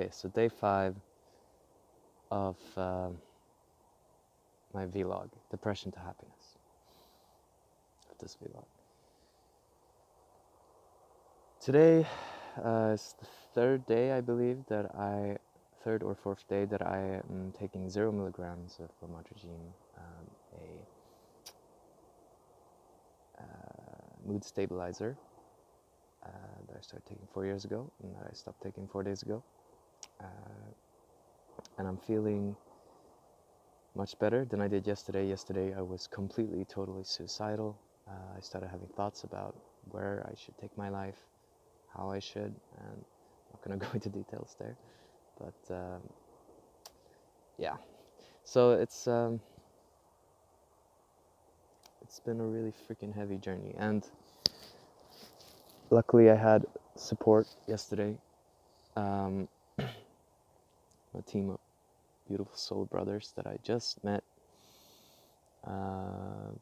Okay, so day 5 of my vlog, Depression to Happiness, of this vlog. Today is the third or fourth day that I am taking 0 milligrams of lamotrigine, a mood stabilizer that I started taking 4 years ago and that I stopped taking 4 days ago. And I'm feeling much better than I did yesterday. Yesterday I was completely, totally suicidal. I started having thoughts about where I should take my life, how I should, and I'm not going to go into details there. But yeah, so it's been a really freaking heavy journey, and luckily I had support yesterday. A team of beautiful soul brothers that I just met,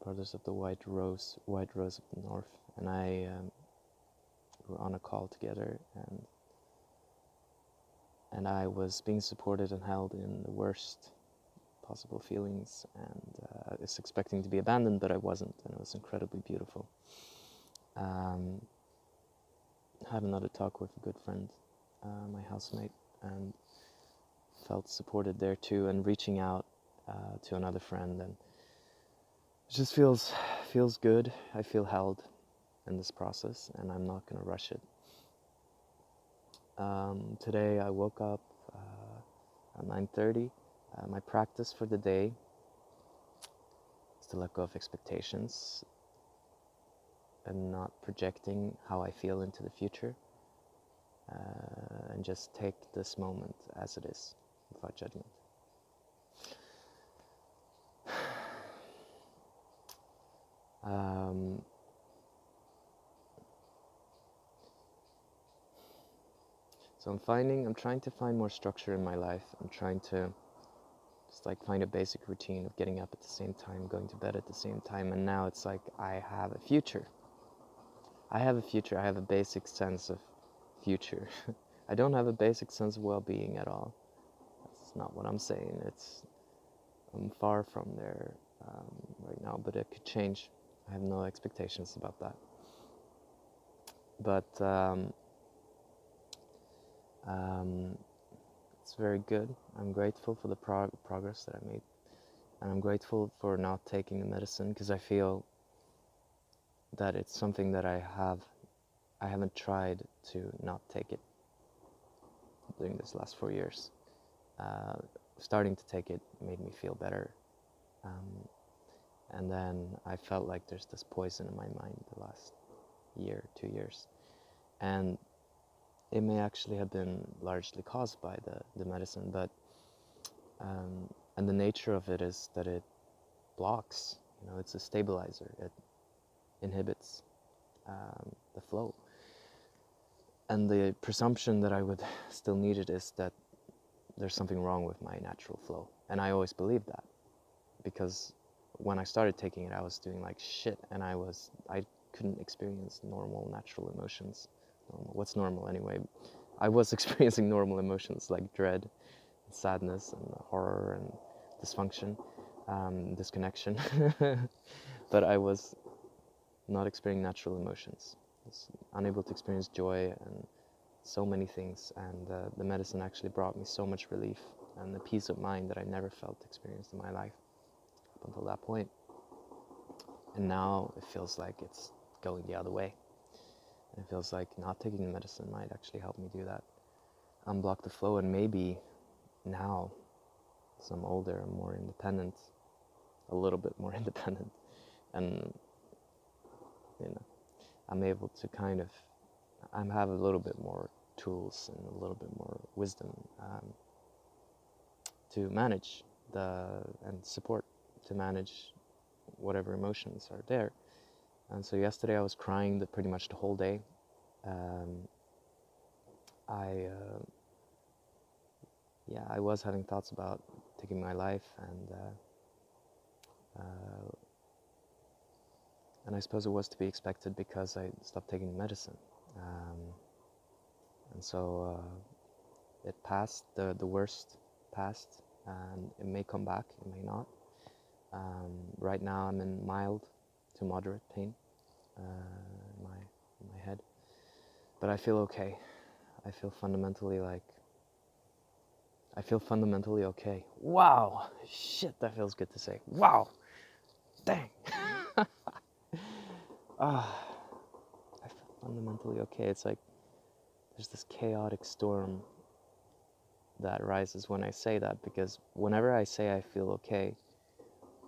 brothers of the White Rose of the North, and I were on a call together, and I was being supported and held in the worst possible feelings, and I was expecting to be abandoned, but I wasn't, and it was incredibly beautiful. Had another talk with a good friend, my housemate, and felt supported there too, and reaching out to another friend, and it just feels good. I feel held in this process, and I'm not going to rush it. Today I woke up at 9:30. My practice for the day is to let go of expectations and not projecting how I feel into the future, and just take this moment as it is without judgment. So I'm trying to find more structure in my life. I'm trying to just like find a basic routine of getting up at the same time, going to bed at the same time, and now it's like I have a future. I have a basic sense of future. I don't have a basic sense of well-being at all. That's not what I'm saying. I'm far from there right now, but it could change. I have no expectations about that. But it's very good. I'm grateful for the progress that I made, and I'm grateful for not taking the medicine, because I feel that it's something that I haven't tried to not take it during this last 4 years. Starting to take it made me feel better, and then I felt like there's this poison in my mind the last year, 2 years, and it may actually have been largely caused by the medicine, but and the nature of it is that it blocks, it's a stabilizer. It inhibits the flow. And the presumption that I would still need it is that there's something wrong with my natural flow. And I always believed that, because when I started taking it, I was doing like shit, and I couldn't experience normal, natural emotions. What's normal anyway? I was experiencing normal emotions like dread, sadness, and horror, and dysfunction, disconnection, but I was not experiencing natural emotions. I was unable to experience joy and so many things, and the medicine actually brought me so much relief and the peace of mind that I never felt experienced in my life up until that point. And now it feels like it's going the other way. And it feels like not taking the medicine might actually help me do that. Unblock the flow, and maybe now, as I'm older, I'm more independent, a little bit more independent, and I'm able to I have a little bit more tools and a little bit more wisdom to manage and support to manage whatever emotions are there. And so yesterday I was crying pretty much the whole day. I was having thoughts about taking my life, and I suppose it was to be expected because I stopped taking medicine. And so it passed, the worst passed, and it may come back, it may not. Right now I'm in mild to moderate pain in my head, but I feel okay. I feel fundamentally okay. Wow, shit, that feels good to say. Wow, dang. I feel fundamentally okay. It's like there's this chaotic storm that rises when I say that, because whenever I say I feel okay,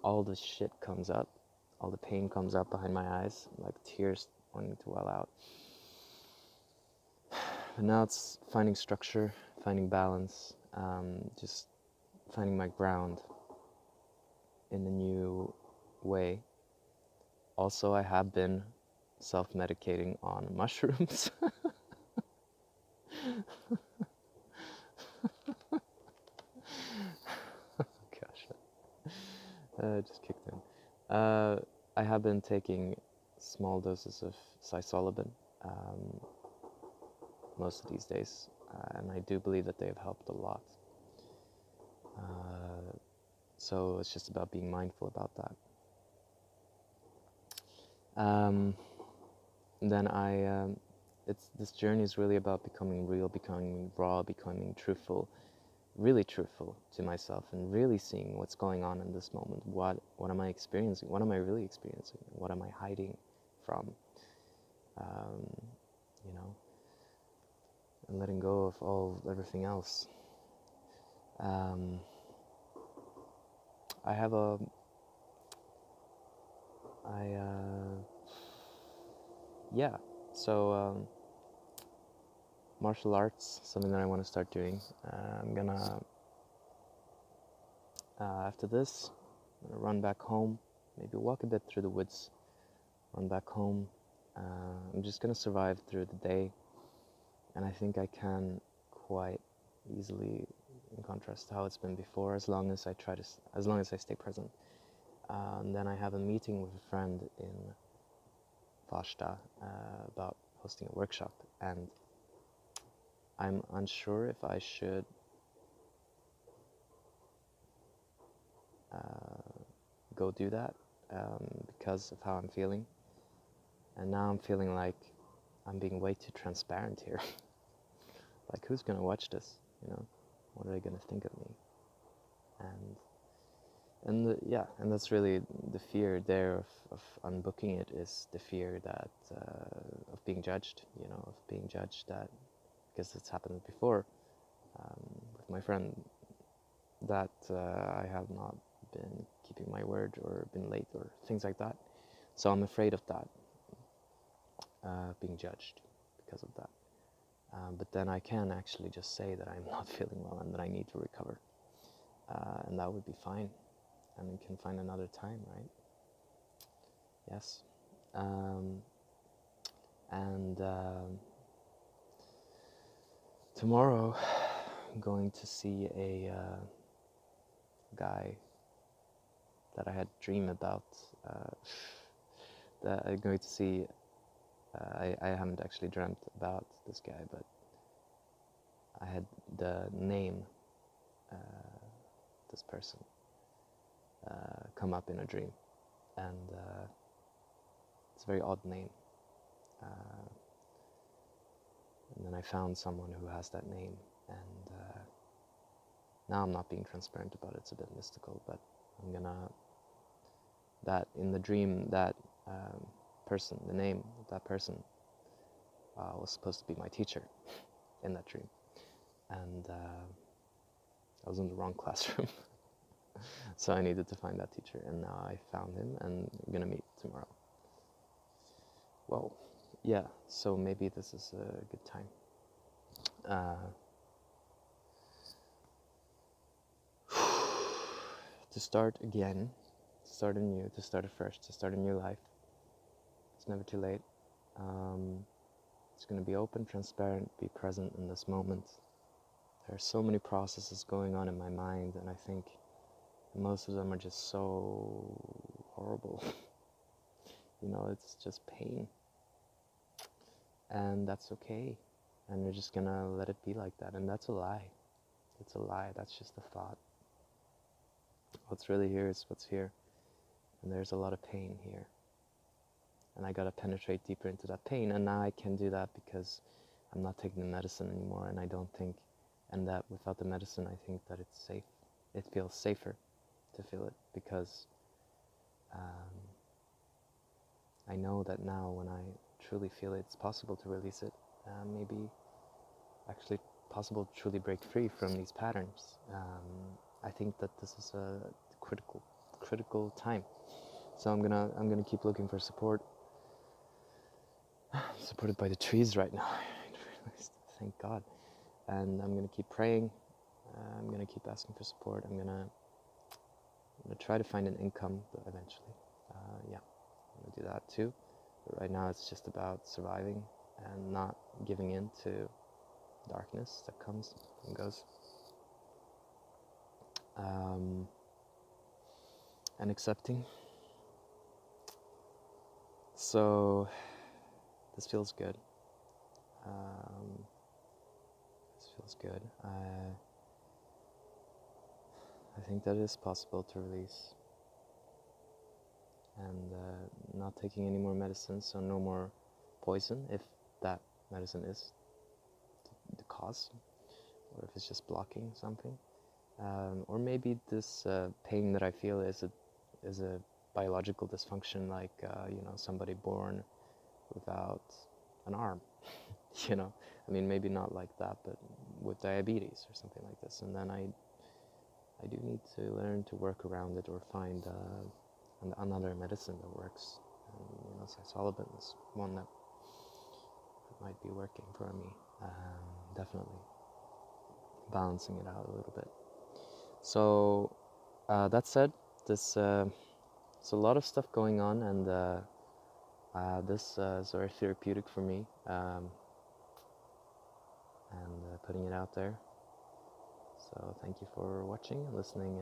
all the shit comes up, all the pain comes up behind my eyes, like tears wanting to well out. But now it's finding structure, finding balance, just finding my ground in a new way. Also, I have been self-medicating on mushrooms. Gosh, it just kicked in. I have been taking small doses of psilocybin most of these days, and I do believe that they have helped a lot. So it's just about being mindful about that. Then this journey is really about becoming real, becoming raw, becoming truthful, really truthful to myself, and really seeing what's going on in this moment. What am I experiencing? What am I really experiencing? What am I hiding from? You know, and letting go of everything else. I have yeah, so martial arts, something that I want to start doing. I'm gonna, after this, I'm gonna run back home, maybe walk a bit through the woods, run back home. I'm just gonna survive through the day, and I think I can quite easily, in contrast to how it's been before, as long as I stay present. And then I have a meeting with a friend in Farsta about hosting a workshop, and I'm unsure if I should go do that because of how I'm feeling. And now I'm feeling like I'm being way too transparent here. Like, who's gonna watch this? You know, what are they gonna think of me? And that's really the fear there of unbooking it, is the fear that of being judged. You know, of being judged, that because it's happened before with my friend, that I have not been keeping my word or been late or things like that. So I'm afraid of that, being judged because of that. But then I can actually just say that I'm not feeling well and that I need to recover. And that would be fine. And we can find another time, right? Yes. Tomorrow I'm going to see a guy that I had a dream about. That I'm going to see. I haven't actually dreamt about this guy, but I had the name, this person, come up in a dream, and it's a very odd name. And then I found someone who has that name, and now I'm not being transparent about it. It's a bit mystical, but I'm gonna. That in the dream, that person, the name of that person, was supposed to be my teacher in that dream, and I was in the wrong classroom. So I needed to find that teacher, and now I found him, and I'm gonna meet tomorrow. Well, yeah, so maybe this is a good time. To start again, to start anew, to start afresh, to start a new life. It's never too late. It's going to be open, transparent, be present in this moment. There are so many processes going on in my mind, and I think most of them are just so horrible. You know, it's just pain. And that's okay. and you're just gonna let it be like that. And that's a lie. It's a lie. That's just a thought. What's really here is what's here, and there's a lot of pain here, and I gotta penetrate deeper into that pain. And now I can do that because I'm not taking the medicine anymore, and I don't think, and that without the medicine, I think that it's safe. It feels safer to feel it, because I know that now when I truly feel it, it's possible to release it. Maybe actually possible to truly break free from these patterns. I think that this is a critical time. So I'm gonna keep looking for support. Supported by the trees right now. Thank God. And I'm gonna keep praying. I'm gonna keep asking for support. I'm gonna try to find an income eventually. Yeah, I'm gonna do that too. But right now it's just about surviving and not giving in to darkness that comes and goes. And accepting. So this feels good. This feels good. I think that it is possible to release, and not taking any more medicine, so no more poison, if that medicine is the cause, or if it's just blocking something, or maybe this pain that I feel is a biological dysfunction, like somebody born without an arm. I mean, maybe not like that, but with diabetes or something like this, and then I do need to learn to work around it, or find another medicine that works. And, psilocybin is one that might be working for me. Definitely balancing it out a little bit. So that said, it's a lot of stuff going on, and this is very therapeutic for me, and putting it out there. So thank you for watching and listening.